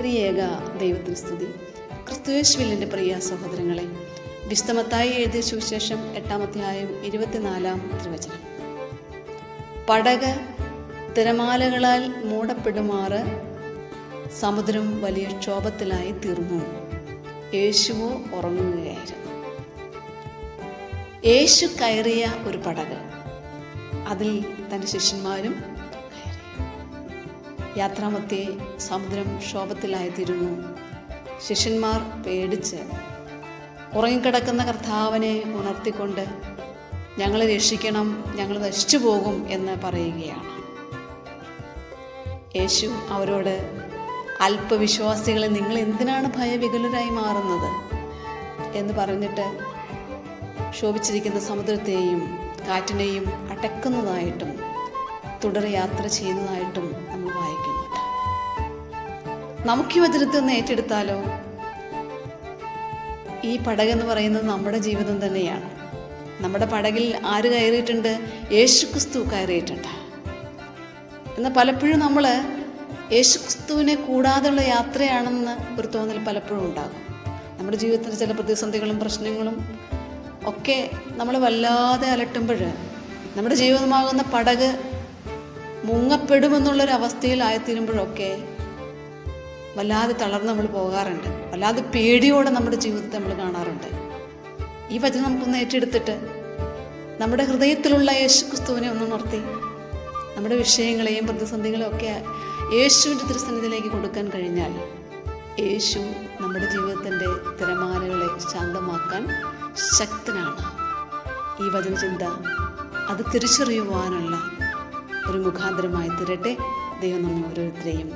ത്രിയേക ദൈവത്തിന് സ്തുതി. ക്രിസ്തുയേശുവിൽ പ്രിയ സഹോദരങ്ങളെ, വിശുദ്ധ മത്തായി എഴുതിയ സുവിശേഷം 8-ാം അധ്യായം 24-ാം തിരുവചനം. പടക് തിരമാലകളാൽ മൂടപ്പെടുമാറ് സമുദ്രം വലിയ ക്ഷോഭത്തിലായി തീർന്നു. യേശുവോ ഉറങ്ങുകയായിരുന്നു. യേശു കയറിയ ഒരു പടക്, അതിൽ തൻ്റെ ശിഷ്യന്മാരും കയറി. യാത്രാമധ്യേ സമുദ്രം ക്ഷോഭത്തിലായിത്തീരുന്നു. ശിഷ്യന്മാർ പേടിച്ച് ഉറങ്ങിക്കിടക്കുന്ന കർത്താവിനെ ഉണർത്തിക്കൊണ്ട് ഞങ്ങളെ രക്ഷിക്കണം, ഞങ്ങൾ നശിച്ചു പോകും എന്ന് പറയുകയാണ്. യേശു അവരോട്, അല്പവിശ്വാസികളെ, നിങ്ങൾ എന്തിനാണ് ഭയവികലരായി മാറുന്നത് എന്ന് പറഞ്ഞിട്ട് ക്ഷോഭിച്ചിരിക്കുന്ന സമുദ്രത്തെയും കാറ്റിനെയും അടക്കുന്നതായിട്ടും തുടർ യാത്ര ചെയ്യുന്നതായിട്ടും നമ്മൾ വായിക്കുന്നുണ്ട്. നമുക്ക് ഈ വചനത്തെ ഒന്ന് ഏറ്റെടുത്താലോ? ഈ പടകെന്ന് പറയുന്നത് നമ്മുടെ ജീവിതം തന്നെയാണ്. നമ്മുടെ പടകിൽ ആര് കയറിയിട്ടുണ്ട്? യേശുക്രിസ്തു കയറിയിട്ടുണ്ട്. എന്നാൽ പലപ്പോഴും നമ്മൾ യേശുക്രിസ്തുവിനെ കൂടാതെയുള്ള യാത്രയാണെന്ന് ഒരു തോന്നൽ പലപ്പോഴും ഉണ്ടാകും. നമ്മുടെ ജീവിതത്തിൽ ചില പ്രതിസന്ധികളും പ്രശ്നങ്ങളും ഒക്കെ നമ്മൾ വല്ലാതെ അലട്ടുമ്പോൾ, നമ്മുടെ ജീവിതമാകുന്ന പടക് മുങ്ങപ്പെടുമെന്നുള്ളൊരവസ്ഥയിലായിത്തീരുമ്പോഴൊക്കെ വല്ലാതെ തളർന്ന് നമ്മൾ പോകാറുണ്ട്. വല്ലാതെ പേടിയോടെ നമ്മുടെ ജീവിതത്തെ നമ്മൾ കാണാറുണ്ട്. ഈ വചനം നമുക്കൊന്ന് ഏറ്റെടുത്തിട്ട് നമ്മുടെ ഹൃദയത്തിലുള്ള യേശുക്രിസ്തുവിനെ ഒന്നുണർത്തി നമ്മുടെ വിഷയങ്ങളെയും പ്രതിസന്ധികളെയും ഒക്കെ യേശുവിൻ്റെ തിരുസന്നിധിയിലേക്ക് കൊടുക്കാൻ കഴിഞ്ഞാൽ യേശു നമ്മുടെ ജീവിതത്തിൻ്റെ തിരമാലകളെ ശാന്തമാക്കാൻ ശക്തനാണ്. ഈ വചനചിന്ത അത് തിരിച്ചറിയുവാനുള്ള ഒരു മുഖാന്തരമായി തീരട്ടെ. ദൈവം നമ്മെ ഓരോരുത്തരെയും